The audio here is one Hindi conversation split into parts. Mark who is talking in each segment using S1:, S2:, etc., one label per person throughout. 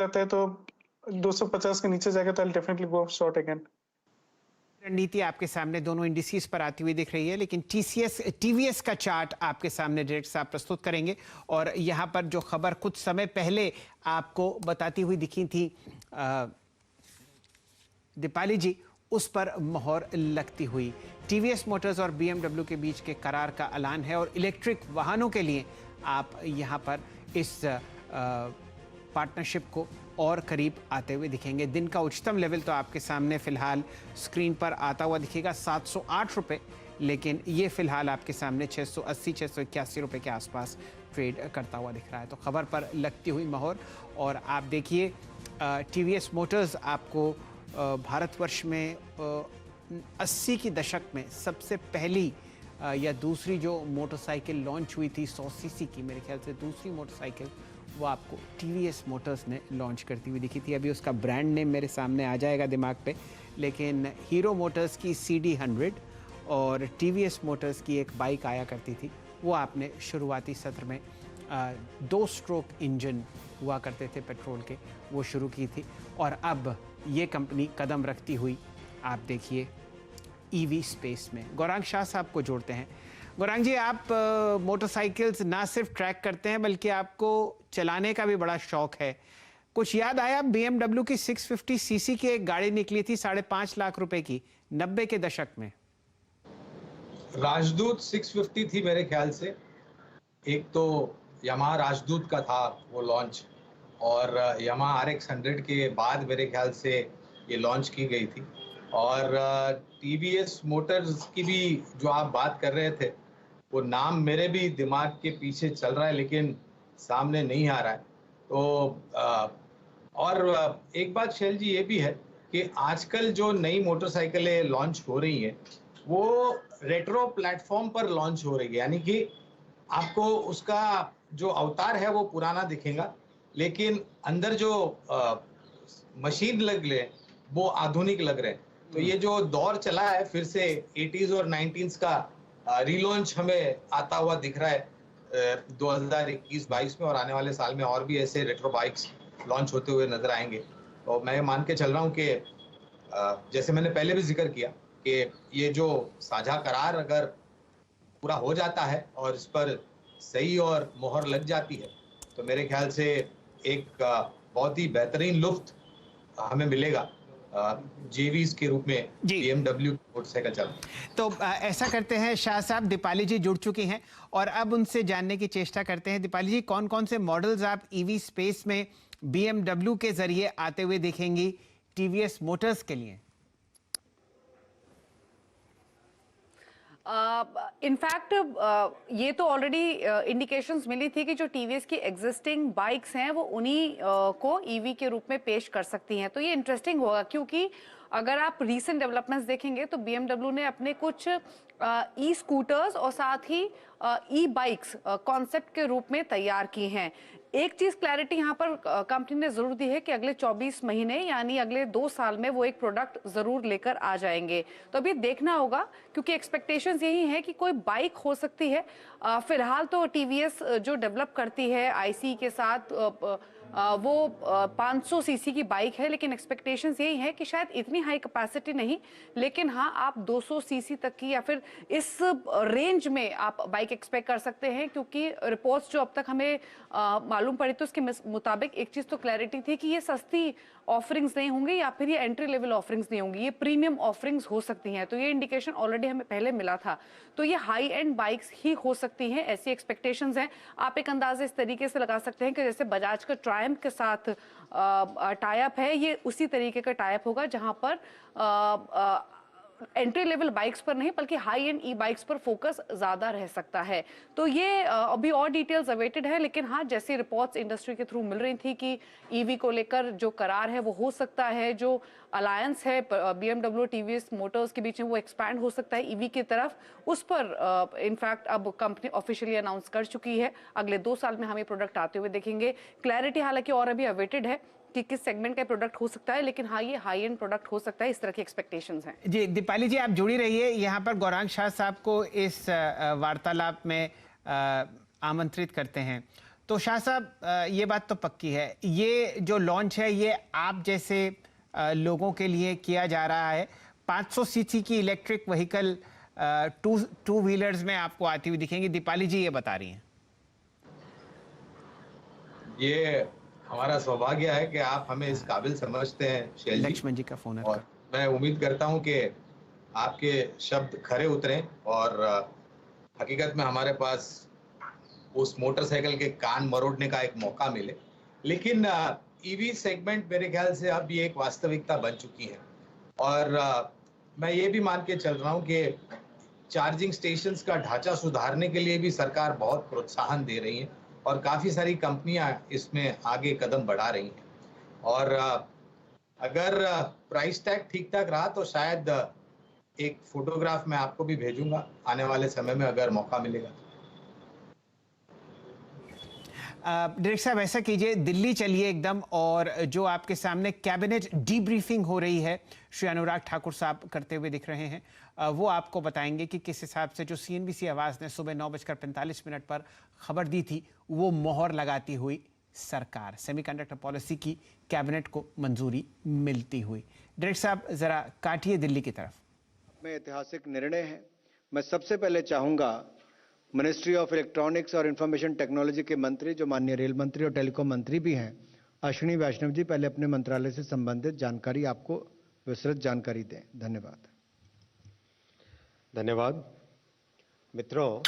S1: जाता है तो 250 के नीचे जाएगा तो I definitely go short again.
S2: रणनीति आपके सामने दोनों इंडिसेस पर आती हुई दिख रही है, लेकिन टीवीएस का चार्ट आपके सामने डायरेक्ट साहब प्रस्तुत करेंगे। और यहाँ पर जो खबर कुछ समय पहले आपको बताती हुई दिखी थी दीपाली जी, उस पर मोहर लगती हुई। टीवीएस मोटर्स और बीएमडब्ल्यू के बीच के करार का ऐलान है और इलेक्ट्रिक वाहनों के लिए आप यहाँ पर इस पार्टनरशिप को और करीब आते हुए दिखेंगे। दिन का उच्चतम लेवल तो आपके सामने फिलहाल स्क्रीन पर आता हुआ दिखेगा 708 रुपये, लेकिन ये फिलहाल आपके सामने 680-681 रुपये के आसपास ट्रेड करता हुआ दिख रहा है। तो खबर पर लगती हुई मोहर। और आप देखिए टीवीएस मोटर्स आपको भारतवर्ष में 80 की दशक में सबसे पहली या दूसरी जो मोटरसाइकिल लॉन्च हुई थी 100 सीसी की, मेरे ख्याल से दूसरी मोटरसाइकिल, वो आपको टीवीएस मोटर्स ने लॉन्च करती हुई दिखी थी। अभी उसका ब्रांड नेम मेरे सामने आ जाएगा दिमाग पे, लेकिन हीरो मोटर्स की CD100 और टीवीएस मोटर्स की एक बाइक आया करती थी, वो आपने शुरुआती सत्र में 2 स्ट्रोक इंजन हुआ करते थे पेट्रोल के, वो शुरू की थी। और अब ये कंपनी कदम रखती हुई आप देखिए ईवी स्पेस में। गौरांग शाह साहब को जोड़ते हैं। गौरांग जी, आप मोटरसाइकिल्स ना सिर्फ ट्रैक करते हैं बल्कि आपको चलाने का भी बड़ा शौक है। कुछ याद आया BMW की 650 सीसी की एक गाड़ी निकली थी 5.5 लाख रुपए की 90 के दशक में।
S3: राजदूत 650 थी मेरे ख्याल से। एक तो यामाहा राजदूत का था वो लॉन्च, और यामाहा RX 100 के बाद मेरे ख्याल से ये लॉन्च की गई थी। और टीवीएस मोटर्स की भी जो आप बात कर रहे थे, वो नाम मेरे भी दिमाग के पीछे चल रहा है लेकिन सामने नहीं आ रहा है। तो और एक बात शैल जी ये भी है कि आजकल जो नई मोटरसाइकिलें लॉन्च हो रही हैं वो रेट्रो प्लेटफॉर्म पर लॉन्च हो रही है, यानी कि आपको उसका जो अवतार है वो पुराना दिखेगा, लेकिन अंदर जो मशीन लग रहे हैं वो आधुनिक लग रहे हैं। तो ये जो दौर चला है फिर से 80s और 90s का रीलॉन्च हमें आता हुआ दिख रहा है 2021-22 में, और आने वाले साल में और भी ऐसे रेट्रो बाइक्स लॉन्च होते हुए नजर आएंगे। तो मैं मान के चल रहा हूँ कि जैसे मैंने पहले भी जिक्र किया कि ये जो साझा करार अगर पूरा हो जाता है और इस पर सही और मोहर लग जाती है तो मेरे ख्याल से एक बहुत ही बेहतरीन लुफ्त हमें मिलेगा जेवीज के रूप में BMW मोटरसाइकिल चल।
S2: तो ऐसा करते हैं शाह साहब, दीपाली जी जुड़ चुकी हैं और अब उनसे जानने की चेष्टा करते हैं। दीपाली जी, कौन कौन से मॉडल्स आप ईवी स्पेस में BMW के जरिए आते हुए देखेंगी टीवीएस मोटर्स के लिए?
S4: इनफैक्ट ये तो ऑलरेडी इंडिकेशंस मिली थी कि जो टीवीएस की एग्जिस्टिंग बाइक्स हैं वो उन्हीं को ईवी के रूप में पेश कर सकती हैं। तो ये इंटरेस्टिंग होगा, क्योंकि अगर आप रीसेंट डेवलपमेंट्स देखेंगे तो BMW ने अपने कुछ ई स्कूटर्स और साथ ही ई बाइक्स कॉन्सेप्ट के रूप में तैयार की हैं। एक चीज क्लैरिटी यहाँ पर कंपनी ने जरूर दी है कि अगले 24 महीने यानी अगले 2 साल में वो एक प्रोडक्ट जरूर लेकर आ जाएंगे। तो अभी देखना होगा, क्योंकि एक्सपेक्टेशंस यही है कि कोई बाइक हो सकती है। फिलहाल तो टीवीएस जो डेवलप करती है आईसी के साथ वो 500 सीसी की बाइक है, लेकिन एक्सपेक्टेशंस यही है कि शायद इतनी हाई कैपेसिटी नहीं, लेकिन हाँ आप 200 सीसी तक की या फिर इस रेंज में आप बाइक एक्सपेक्ट कर सकते हैं। क्योंकि रिपोर्ट्स जो अब तक हमें मालूम पड़ी तो उसके मुताबिक एक चीज तो क्लैरिटी थी कि ये सस्ती ऑफरिंग्स नहीं होंगी या फिर ये एंट्री लेवल ऑफरिंग्स नहीं होंगी, ये प्रीमियम ऑफरिंग्स हो सकती हैं। तो ये इंडिकेशन ऑलरेडी हमें पहले मिला था। तो ये हाई एंड बाइक्स ही हो सकती हैं, ऐसी एक्सपेक्टेशंस हैं। आप एक अंदाजा इस तरीके से लगा सकते हैं कि जैसे बजाज का ट्रायम्फ के साथ टाई अप है, ये उसी तरीके का टाई अप होगा जहां पर एंट्री लेवल बाइक्स पर नहीं बल्कि हाई एंड ई बाइक्स पर फोकस ज्यादा रह सकता है। तो ये अभी और डिटेल्स अवेटेड है, लेकिन हाँ जैसी रिपोर्ट्स इंडस्ट्री के थ्रू मिल रही थी कि ईवी को लेकर जो करार है वो हो सकता है, जो अलायंस है BMW टीवीएस मोटर्स के बीच में वो एक्सपैंड हो सकता है ईवी की तरफ, उस पर इनफैक्ट अब कंपनी ऑफिशियली अनाउंस कर चुकी है। अगले 2 साल में हम ये प्रोडक्ट आते हुए देखेंगे। क्लैरिटी हालांकि और अभी अवेटेड है कि किस सेगमेंट का प्रोडक्ट हो सकता है, लेकिन हाँ ये हाई एंड प्रोडक्ट हो सकता है, इस तरह की एक्सपेक्टेशंस हैं।
S2: जी दीपाली जी, आप जुड़ी रहिए। यहाँ पर गौरांग शाह साहब को इस वार्तालाप में आमंत्रित करते हैं। तो शाह साहब ये बात तो पक्की है, ये जो लॉन्च है ये आप जैसे लोगों के लिए किया जा रहा है। 500 सीसी की इलेक्ट्रिक व्हीकल टू व्हीलर्स में आपको आती हुई दिखेंगी। दीपाली जी ये बता रही हैं।
S3: ये हमारा सौभाग्य है कि आप हमें इस काबिल समझते हैं शैल जी,
S2: लक्ष्मण जी का फोन है।
S3: और मैं उम्मीद करता हूं कि आपके शब्द खरे उतरें और हकीकत में हमारे पास उस मोटरसाइकिल के कान मरोड़ने का एक मौका मिले। लेकिन ईवी सेगमेंट मेरे ख्याल से अब ये एक वास्तविकता बन चुकी है और मैं ये भी मान के चल रहा हूं कि चार्जिंग स्टेशंस का ढांचा सुधारने के लिए भी सरकार बहुत प्रोत्साहन दे रही है और काफ़ी सारी कंपनियां इसमें आगे कदम बढ़ा रही हैं। और अगर प्राइस टैग ठीक ठाक रहा तो शायद एक फोटोग्राफ मैं आपको भी भेजूंगा आने वाले समय में अगर मौका मिलेगा।
S2: डायरेक्टर साहब ऐसा कीजिए, दिल्ली चलिए एकदम, और जो आपके सामने कैबिनेट डीब्रीफिंग हो रही है श्री अनुराग ठाकुर साहब करते हुए दिख रहे हैं, वो आपको बताएंगे कि किस हिसाब से जो CNBC आवाज़ ने सुबह 9:45 पर खबर दी थी वो मोहर लगाती हुई सरकार, सेमीकंडक्टर पॉलिसी की कैबिनेट को मंजूरी मिलती हुई। डायरेक्टर साहब जरा काटिए दिल्ली की तरफ।
S5: में ऐतिहासिक निर्णय है। मैं सबसे पहले चाहूंगा मिनिस्ट्री ऑफ इलेक्ट्रॉनिक्स और इंफॉर्मेशन टेक्नोलॉजी के मंत्री, जो माननीय रेल मंत्री और टेलीकॉम मंत्री भी हैं, अश्विनी वैष्णव जी, पहले अपने मंत्रालय से संबंधित जानकारी आपको विस्तृत जानकारी दें। धन्यवाद।
S6: धन्यवाद। मित्रों,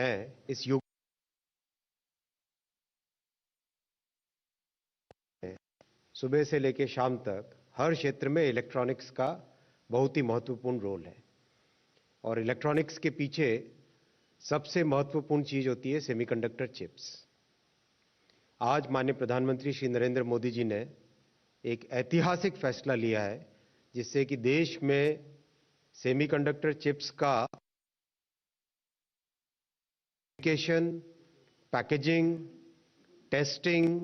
S6: है इस युग सुबह से लेकर शाम तक हर क्षेत्र में इलेक्ट्रॉनिक्स का बहुत ही महत्वपूर्ण रोल है और इलेक्ट्रॉनिक्स के पीछे सबसे महत्वपूर्ण चीज होती है सेमीकंडक्टर चिप्स। आज माननीय प्रधानमंत्री श्री नरेंद्र मोदी जी ने एक ऐतिहासिक फैसला लिया है जिससे कि देश में सेमीकंडक्टर चिप्स का fabrication, packaging, testing,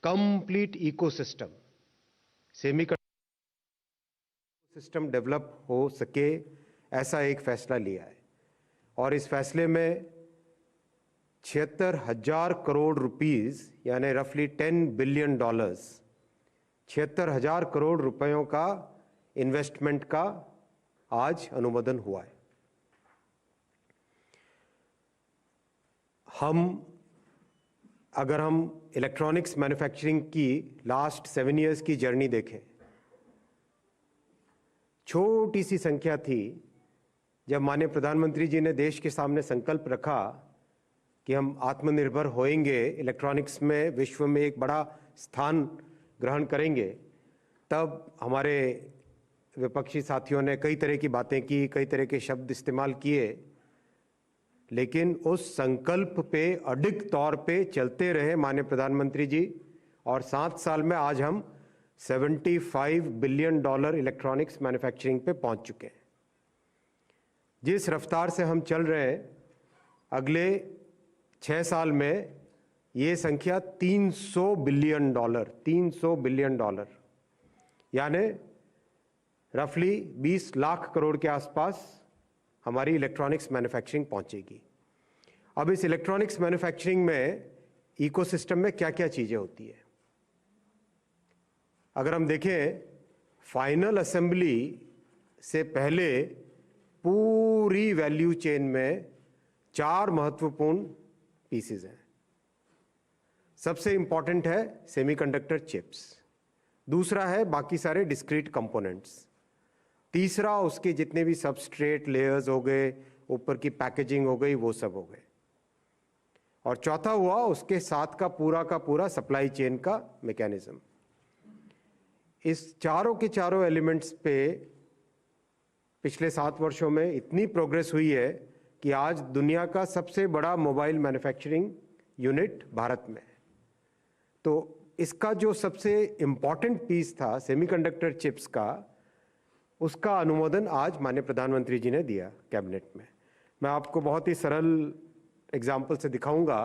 S6: complete ecosystem, semiconductor system develop हो सके, ऐसा एक फैसला लिया है। और इस फैसले में 76,000 करोड़ रुपीस यानी रफली $10 बिलियन, 76,000 करोड़ रुपयों का इन्वेस्टमेंट का आज अनुमोदन हुआ है। अगर हम इलेक्ट्रॉनिक्स मैन्युफैक्चरिंग की लास्ट 7 इयर्स की जर्नी देखें, छोटी सी संख्या थी जब माननीय प्रधानमंत्री जी ने देश के सामने संकल्प रखा कि हम आत्मनिर्भर होएंगे, इलेक्ट्रॉनिक्स में विश्व में एक बड़ा स्थान ग्रहण करेंगे। तब हमारे विपक्षी साथियों ने कई तरह की बातें की, कई तरह के शब्द इस्तेमाल किए, लेकिन उस संकल्प पे अडिग तौर पे चलते रहे माननीय प्रधानमंत्री जी, और 7 साल में आज हम $75 बिलियन इलेक्ट्रॉनिक्स मैन्युफैक्चरिंग पे पहुंच चुके हैं। जिस रफ्तार से हम चल रहे हैं, अगले 6 साल में ये संख्या $300 बिलियन, $300 बिलियन, यानी रफली 20 लाख करोड़ के आसपास हमारी इलेक्ट्रॉनिक्स मैन्युफैक्चरिंग पहुंचेगी। अब इस इलेक्ट्रॉनिक्स मैन्युफैक्चरिंग में इकोसिस्टम में क्या क्या चीजें होती है, अगर हम देखें, फाइनल असेंबली से पहले पूरी वैल्यू चेन में 4 महत्वपूर्ण पीसेस हैं। सबसे इंपॉर्टेंट है सेमीकंडक्टर चिप्स, दूसरा है बाकी सारे डिस्क्रीट कंपोनेंट्स, तीसरा उसके जितने भी सबस्ट्रेट लेयर्स हो गए, ऊपर की पैकेजिंग हो गई, वो सब हो गए, और चौथा हुआ उसके साथ का पूरा सप्लाई चेन का मैकेनिज्म। इस चारों के चारों एलिमेंट्स पे पिछले 7 वर्षों में इतनी प्रोग्रेस हुई है कि आज दुनिया का सबसे बड़ा मोबाइल मैन्युफैक्चरिंग यूनिट भारत में है। तो इसका जो सबसे इम्पॉर्टेंट पीस था सेमीकंडक्टर चिप्स का, उसका अनुमोदन आज माननीय प्रधानमंत्री जी ने दिया कैबिनेट में। मैं आपको बहुत ही सरल एग्जाम्पल से दिखाऊंगा।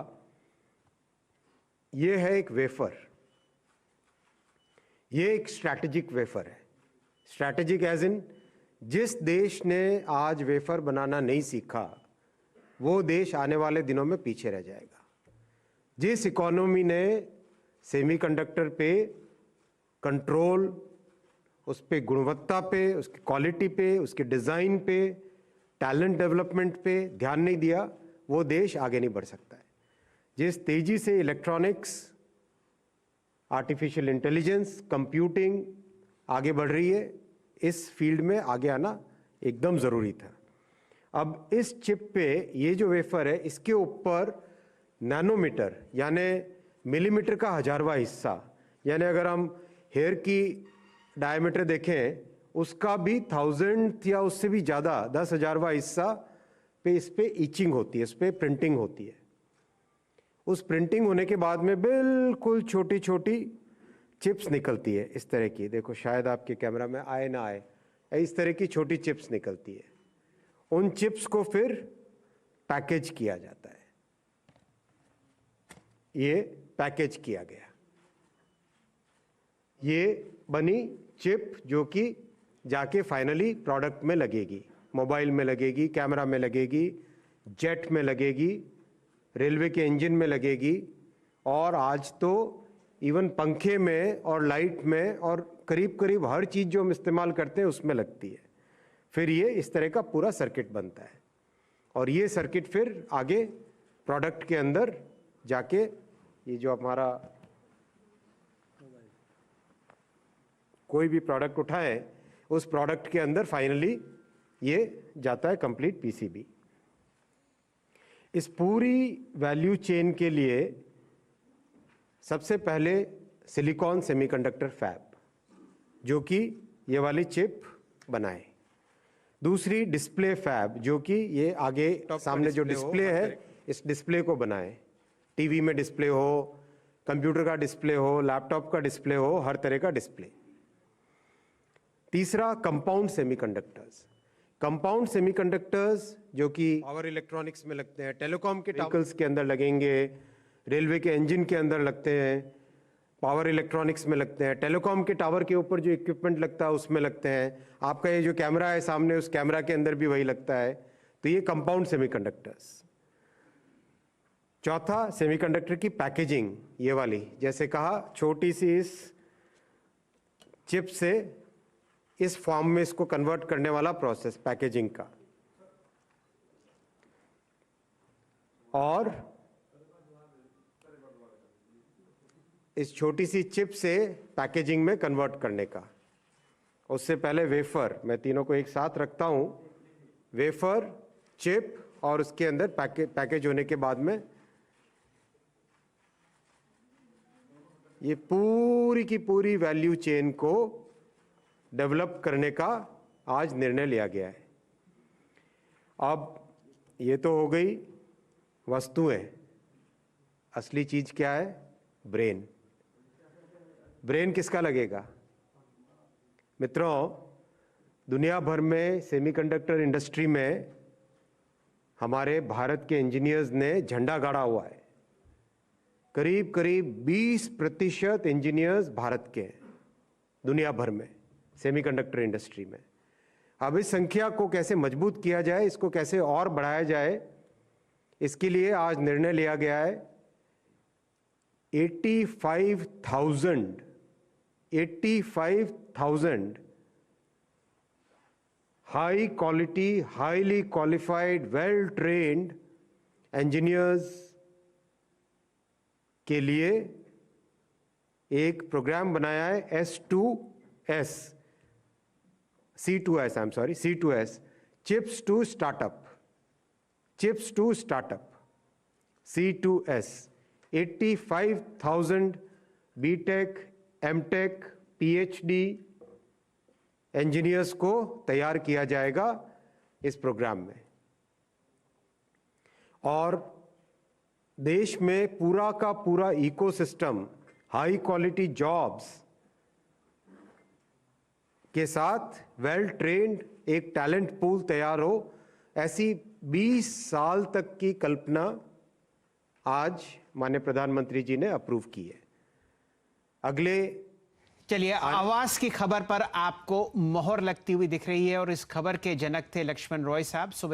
S6: ये है एक वेफर, ये एक स्ट्रैटेजिक वेफर है। स्ट्रैटेजिक एज इन, जिस देश ने आज वेफर बनाना नहीं सीखा, वो देश आने वाले दिनों में पीछे रह जाएगा। जिस इकोनॉमी ने सेमीकंडक्टर पे कंट्रोल, उस पे गुणवत्ता पे, उसकी क्वालिटी पे, उसके डिज़ाइन पे, टैलेंट डेवलपमेंट पे ध्यान नहीं दिया, वो देश आगे नहीं बढ़ सकता है। जिस तेजी से इलेक्ट्रॉनिक्स, आर्टिफिशियल इंटेलिजेंस, कंप्यूटिंग आगे बढ़ रही है, इस फील्ड में आगे आना एकदम ज़रूरी था। अब इस चिप पे ये जो वेफर है, इसके ऊपर नैनोमीटर यानी मिलीमीटर का 1000वां हिस्सा, यानी अगर हम हेयर की डायमीटर देखें उसका भी 1000 या उससे भी ज़्यादा 10,000वां हिस्सा पे इस पे इचिंग होती है, इस पे प्रिंटिंग होती है। उस प्रिंटिंग होने के बाद में बिल्कुल छोटी छोटी चिप्स निकलती है इस तरह की, देखो शायद आपके कैमरा में आए ना आए, इस तरह की छोटी चिप्स निकलती है। उन चिप्स को फिर पैकेज किया जाता है। ये पैकेज किया गया, ये बनी चिप जो कि जाके फाइनली प्रोडक्ट में लगेगी, मोबाइल में लगेगी, कैमरा में लगेगी, जेट में लगेगी, रेलवे के इंजन में लगेगी, और आज तो इवन पंखे में और लाइट में और करीब करीब हर चीज़ जो हम इस्तेमाल करते हैं उसमें लगती है। फिर ये इस तरह का पूरा सर्किट बनता है, और ये सर्किट फिर आगे प्रोडक्ट के अंदर जाके, ये जो हमारा कोई भी प्रोडक्ट उठाएं उस प्रोडक्ट के अंदर फाइनली ये जाता है कंप्लीट पीसीबी। इस पूरी वैल्यू चेन के लिए सबसे पहले सिलिकॉन सेमीकंडक्टर फैब, जो कि ये वाली चिप बनाए। दूसरी डिस्प्ले फैब, जो कि ये आगे सामने जो डिस्प्ले है इस डिस्प्ले को बनाए। टीवी में डिस्प्ले हो, कंप्यूटर का डिस्प्ले हो, लैपटॉप का डिस्प्ले हो, हर तरह का डिस्प्ले। तीसरा कंपाउंड सेमीकंडक्टर्स। कंपाउंड सेमीकंडक्टर्स जो कि पावर इलेक्ट्रॉनिक्स में लगते हैं, टेलीकॉम के व्हीकल्स के अंदर लगेंगे, रेलवे के इंजन के अंदर लगते हैं, पावर इलेक्ट्रॉनिक्स में लगते हैं, टेलीकॉम के टावर के ऊपर जो इक्विपमेंट लगता है उसमें लगते हैं, आपका ये जो कैमरा है सामने उस कैमरा के अंदर भी वही लगता है। तो ये कंपाउंड सेमीकंडक्टर्स। चौथा सेमीकंडक्टर की पैकेजिंग, ये वाली जैसे कहा छोटी सी इस चिप से इस फॉर्म में इसको कन्वर्ट करने वाला प्रोसेस पैकेजिंग का, और इस छोटी सी चिप से पैकेजिंग में कन्वर्ट करने का। उससे पहले वेफर, मैं तीनों को एक साथ रखता हूं, वेफर, चिप और उसके अंदर पैकेज होने के बाद में ये पूरी की पूरी वैल्यू चेन को डेवलप करने का आज निर्णय लिया गया है। अब ये तो हो गई वस्तुएं, असली चीज क्या है? ब्रेन। ब्रेन किसका लगेगा? मित्रों, दुनिया भर में सेमीकंडक्टर इंडस्ट्री में हमारे भारत के इंजीनियर्स ने झंडा गाड़ा हुआ है। करीब करीब 20% इंजीनियर्स भारत के हैं दुनिया भर में सेमीकंडक्टर इंडस्ट्री में। अब इस संख्या को कैसे मजबूत किया जाए, इसको कैसे और बढ़ाया जाए, इसके लिए आज निर्णय लिया गया है 85,000 high quality, highly qualified, well trained engineers के लिए एक प्रोग्राम बनाया है C2S, chips to startup, C2S। 85,000 BTech, MTech, PhD engineers को तैयार किया जाएगा इस प्रोग्राम में, और देश में पूरा का पूरा इकोसिस्टम हाई क्वालिटी जॉब्स के साथ वेल ट्रेन्ड एक टैलेंट पूल तैयार हो, ऐसी 20 साल तक की कल्पना आज माननीय प्रधानमंत्री जी ने अप्रूव की है। अगले
S2: चलिए, आवाज की खबर पर आपको मोहर लगती हुई दिख रही है, और इस खबर के जनक थे लक्ष्मण रॉय साहब। सुबह